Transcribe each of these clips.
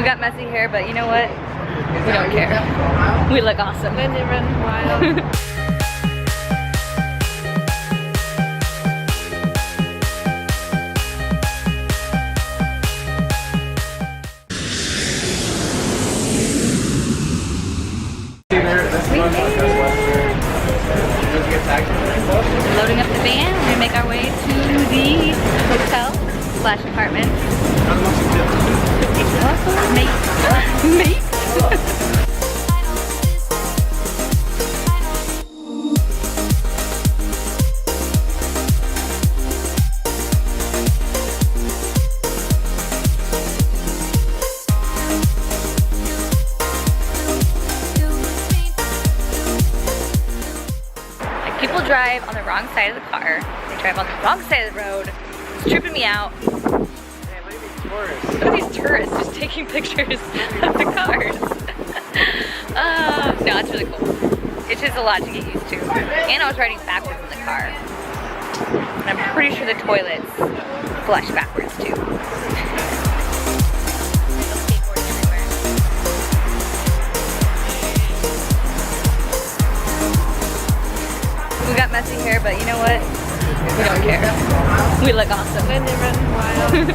We got messy hair, but you know what? We don't care. We look awesome. Then they run wild. Loading up the van, we're gonna make our way to the hotel / apartment. Mate. People drive on the wrong side of the car. They drive on the wrong side of the road. It's tripping me out. Look at these tourists just taking pictures of the cars. No, it's really cool. It's just a lot to get used to. And I was riding backwards in the car. And I'm pretty sure the toilets flush backwards too. We got messy hair, but you know what? We don't care. We look awesome. Then they run wild.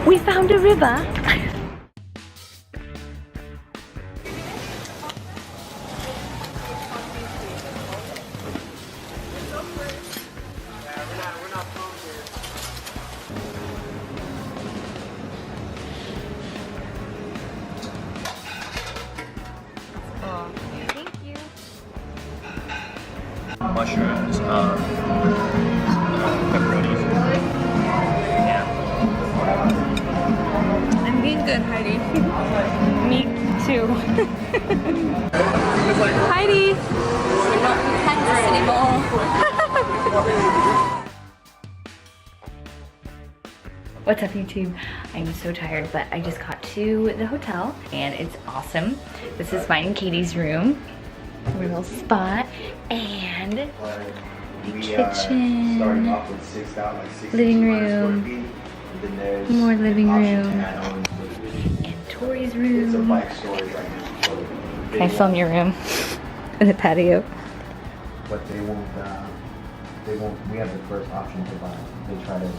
We found a river. Thank you. Mushrooms, pepperoni. I'm being good, Heidi. Me too. Heidi! I don't pretend this anymore. What's up, YouTube? I'm so tired, but I just got to the hotel and it's awesome. This is mine and Katie's room. Real spot. And the kitchen, living room, more living room, and Tori's room. Can I film your room? In the patio. But they won't, we have the first option to buy. They try to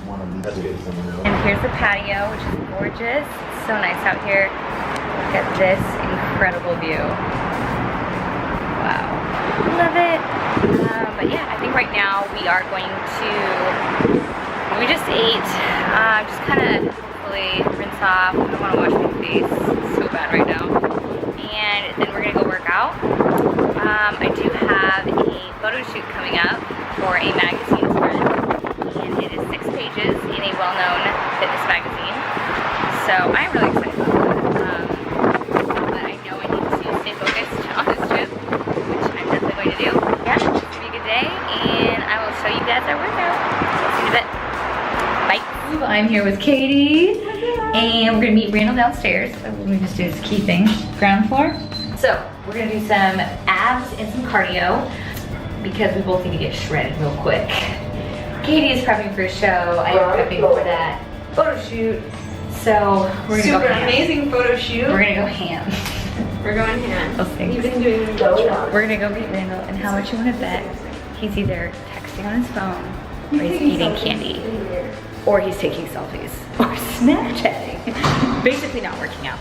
want to leave it someone else. And here's the patio, which is gorgeous. It's so nice out here. Look at this incredible view. Wow, love it. But yeah, I think right now we are going to, we just ate, just kind of hopefully rinse off. I don't want to wash my face, it's so bad right now. And then we're gonna go work out. I do have a photo shoot coming up for a magazine spread, and it is 6 pages in a well-known fitness magazine. So I'm really excited about that. But I know I need to stay focused on this trip, which I'm definitely going to do. Yeah, it's gonna be a good day, and I will show you guys our workout. See you in a bit. Bye. I'm here with Katie, and we're gonna meet Randall downstairs. So let me just do this key thing. Ground floor. So we're gonna do some abs and some cardio because we both need to get shredded real quick. Katie is prepping for a show. I am prepping for that photo shoot. So we're gonna go ham. Amazing photo shoot. We're gonna go ham. We're going ham. Oh, thanks. You've been doing a good job. We're gonna go meet Randall, and how much you wanna bet he's either texting on his phone or he's eating candy. Or he's taking selfies. Or Snapchatting. Basically not working out.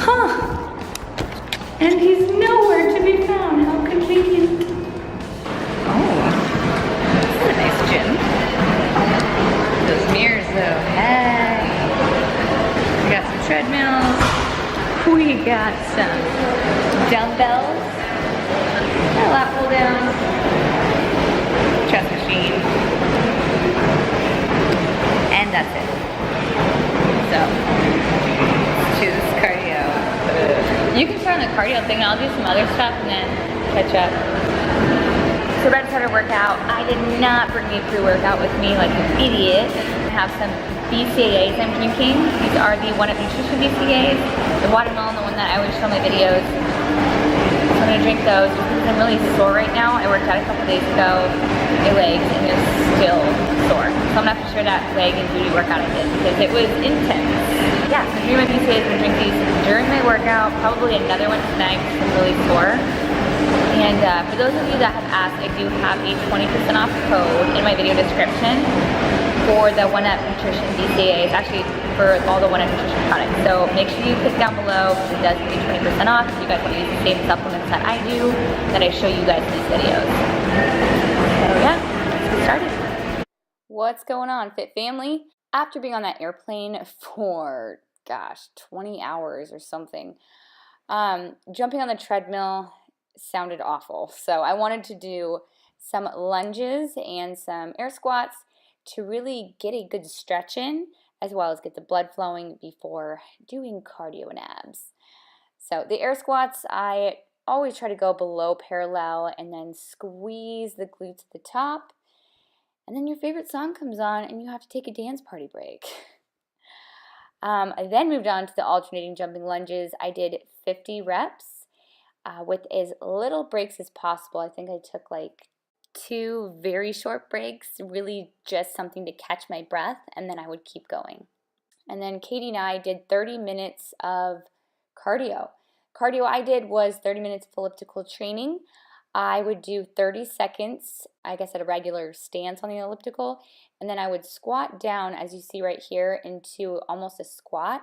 Huh. And he's nowhere to be found. How convenient. Oh. This is a nice gym. Those mirrors though. Hey. We got some treadmills. We got some dumbbells. A lat pull down, chest machine, something, and I'll do some other stuff and then catch up. So we're about to start our workout. I did not bring me a pre-workout with me like an idiot. I have some BCAAs I'm drinking. These are the One Up Nutrition BCAAs. The watermelon, the one that I always show in my videos. So I'm gonna drink those because I'm really sore right now. I worked out a couple days ago, my legs, and they're still sore. So I'm gonna have to share that leg and booty workout I did because it was intense. Yeah, so during my BCAAs, I'm gonna drink these during my workout, probably another one tonight because I'm really sore. And for those of you that have asked, I do have a 20% off code in my video description for the One Up Nutrition BCAAs, actually for all the One Up Nutrition products. So make sure you click down below because it does give you 20% off if you guys want to use the same supplements that I do, that I show you guys in these videos. So yeah, let's get started. What's going on, Fit Family? After being on that airplane for, gosh, 20 hours or something, jumping on the treadmill sounded awful. So I wanted to do some lunges and some air squats to really get a good stretch in, as well as get the blood flowing before doing cardio and abs. So the air squats, I always try to go below parallel and then squeeze the glutes at the top. And then your favorite song comes on and you have to take a dance party break. I then moved on to the alternating jumping lunges. I did 50 reps with as little breaks as possible. I think I took like 2 very short breaks, really just something to catch my breath, and then I would keep going. And then Katie and I did 30 minutes of cardio. Cardio I did was 30 minutes of elliptical training. I would do 30 seconds, I guess at a regular stance on the elliptical, and then I would squat down, as you see right here, into almost a squat,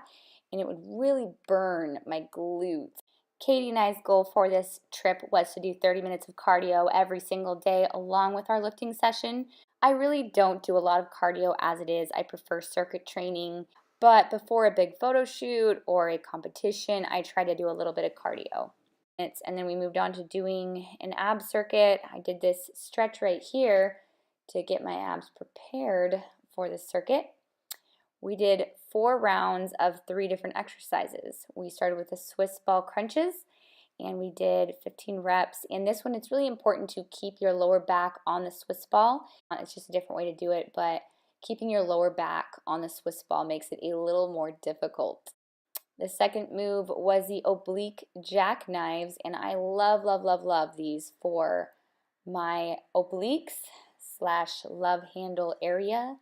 and it would really burn my glutes. Katie and I's goal for this trip was to do 30 minutes of cardio every single day along with our lifting session. I really don't do a lot of cardio as it is. I prefer circuit training, but before a big photo shoot or a competition, I try to do a little bit of cardio. And then we moved on to doing an ab circuit. I did this stretch right here to get my abs prepared for the circuit. We did 4 rounds of 3 different exercises. We started with the Swiss ball crunches and we did 15 reps. And this one, it's really important to keep your lower back on the Swiss ball. It's just a different way to do it, but keeping your lower back on the Swiss ball makes it a little more difficult. The second move was the oblique jackknives, and I love, love, love, love these for my obliques / love handle area.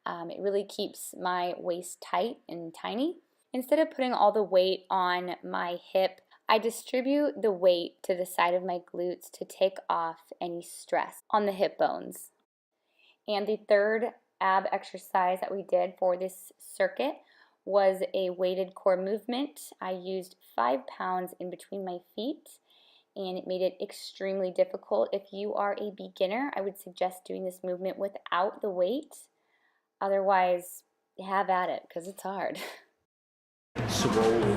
It really keeps my waist tight and tiny. Instead of putting all the weight on my hip, I distribute the weight to the side of my glutes to take off any stress on the hip bones. And the third ab exercise that we did for this circuit was a weighted core movement. I used 5 pounds in between my feet, and it made it extremely difficult. If you are a beginner, I would suggest doing this movement without the weight. Otherwise, have at it, because it's hard. Swole.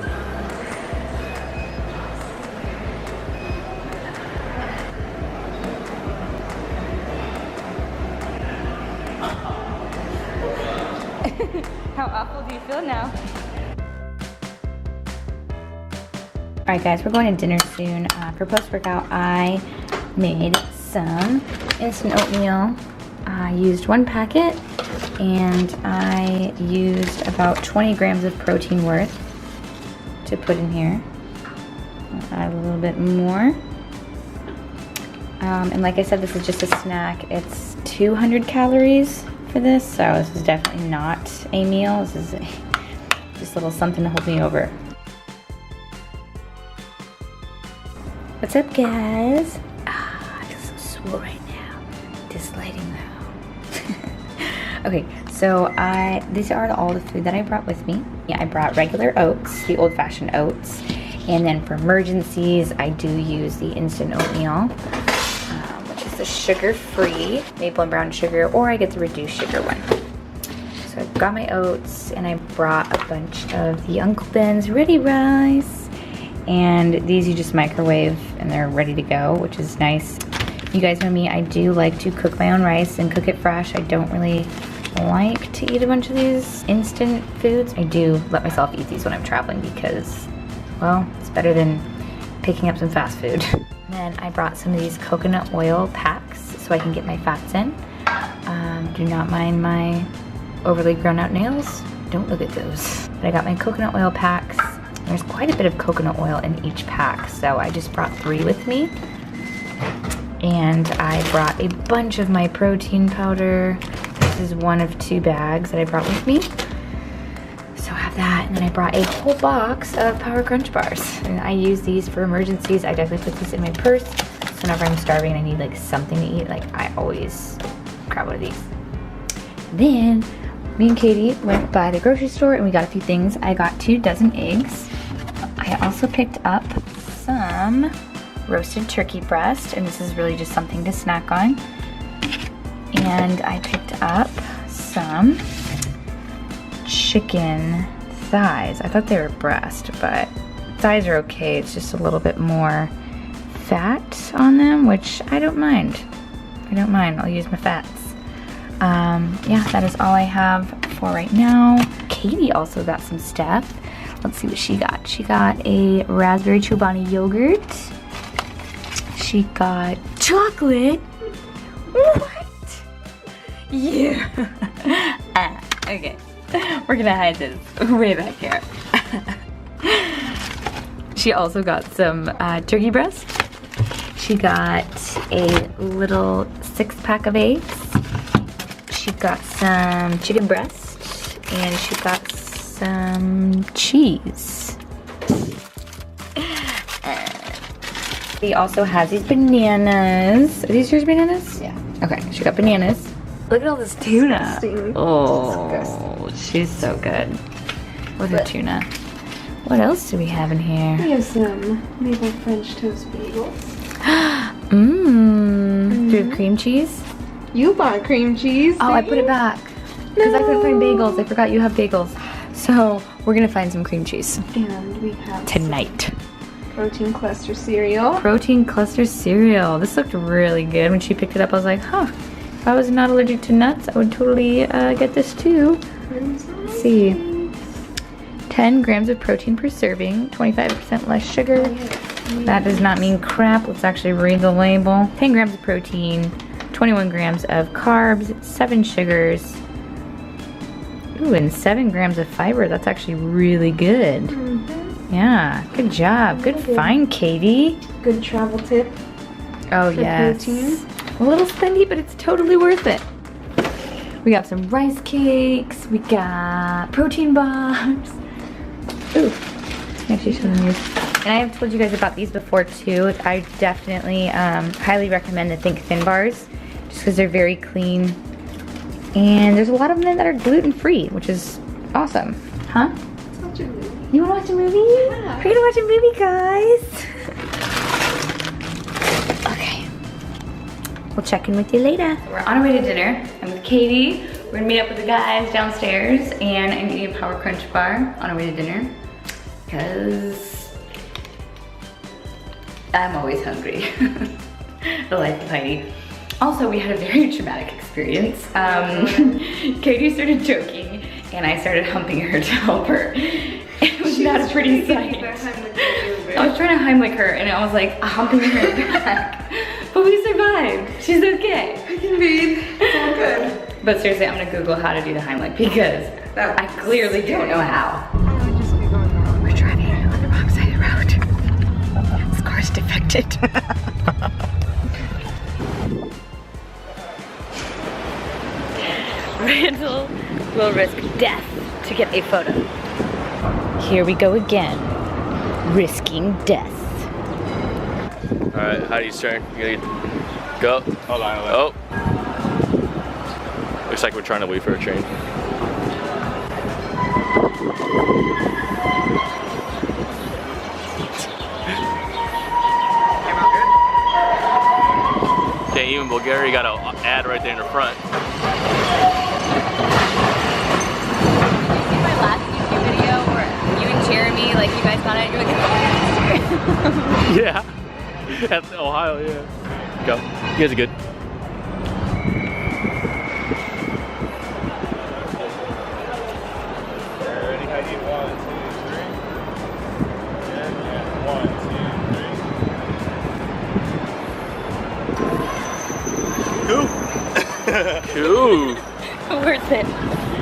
How awful do you feel now? Alright guys, we're going to dinner soon. For post-workout, I made some instant oatmeal. I used 1 packet and I used about 20 grams of protein worth to put in here. I'll add a little bit more. And like I said, this is just a snack. It's 200 calories for this, so this is definitely not a meal. This is just a little something to hold me over. What's up, guys? I feel so swole right now. This lighting though. Okay, so these are all the food that I brought with me. Yeah, I brought regular oats, the old-fashioned oats, and then for emergencies, I do use the instant oatmeal, which is the sugar-free maple and brown sugar, or I get the reduced sugar one. So I got my oats, and I brought a bunch of the Uncle Ben's Ready Rice, and these you just microwave, and they're ready to go, which is nice. You guys know me, I do like to cook my own rice and cook it fresh. I don't really like to eat a bunch of these instant foods. I do let myself eat these when I'm traveling because, well, it's better than picking up some fast food. Then I brought some of these coconut oil packs so I can get my fats in. Do not mind my overly grown out nails. Don't look at those. But I got my coconut oil packs. There's quite a bit of coconut oil in each pack, so I just brought 3 with me. And I brought a bunch of my protein powder. This is one of 2 bags that I brought with me. So I have that, and then I brought a whole box of Power Crunch bars. And I use these for emergencies. I definitely put this in my purse. So whenever I'm starving and I need like something to eat, like I always grab one of these. Then me and Katie went by the grocery store and we got a few things. I got 2 dozen eggs. I also picked up some roasted turkey breast, and this is really just something to snack on. And I picked up some chicken thighs. I thought they were breast, but thighs are okay. It's just a little bit more fat on them, which I don't mind. I don't mind. I'll use my fats. Yeah, that is all I have for right now. Katie also got some stuff. Let's see what she got. She got a raspberry Chobani yogurt. She got chocolate. What? Yeah. Okay. We're gonna hide this way back here. She also got some turkey breast. She got a little 6-pack of eggs. She got some chicken breast, and she got some cheese. She also has these bananas. Are these yours bananas? Yeah. Okay, she got bananas. Look at all this tuna. Disgusting. Oh, she's so good with her tuna. What else do we have in here? We have some maple French toast bagels. Mmm. Do you have cream cheese? You bought cream cheese. Oh, I put it back. Because I couldn't find bagels. I forgot you have bagels. So we're gonna find some cream cheese And we have tonight. protein cluster cereal. Protein cluster cereal. This looked really good. When she picked it up, I was like, huh. If I was not allergic to nuts, I would totally get this too. Let's see. 10 grams of protein per serving, 25% less sugar. That does not mean crap. Let's actually read the label. 10 grams of protein, 21 grams of carbs, 7 sugars. Ooh, and 7 grams of fiber. That's actually really good. Yeah, good job. Good find, Katie. Good travel tip. Oh, for yes. protein. A little spendy, but it's totally worth it. We got some rice cakes. We got protein bars. Ooh, actually show them these. And I have told you guys about these before too. I definitely highly recommend the Think Thin bars, just because they're very clean. And there's a lot of them that are gluten-free, which is awesome. Huh? Watch a movie. You wanna watch a movie? Yeah. We're gonna watch a movie, guys. Okay. We'll check in with you later. We're on our way to dinner. I'm with Katie. We're gonna meet up with the guys downstairs, and I'm eating a Power Crunch bar on our way to dinner, because I'm always hungry. The life of Heidi. Also, we had a very traumatic experience. Katie started joking, and I started humping her to help her. It was not a pretty sight. I was trying to Heimlich her, and I was like humping her back. But we survived. She's okay. I can read. It's all good. But seriously, I'm gonna Google how to do the Heimlich, because I clearly don't know how. I would just be going wrong. We're driving on the wrong side of the road. This car's defected. Randall will risk death to get a photo. Here we go again, risking death. All right, Heidi's turn. You gotta go. Hold on. Oh. Looks like we're trying to wait for a train. Yeah, even Bulgaria got an ad right there in the front. My last YouTube video where you and Jeremy, like you guys got it, you're like, Yeah. That's Ohio, yeah. Go. You guys are good. Ready? I need 1, 2, 3. Yeah, 1, 2, 3. Cool. Worth it.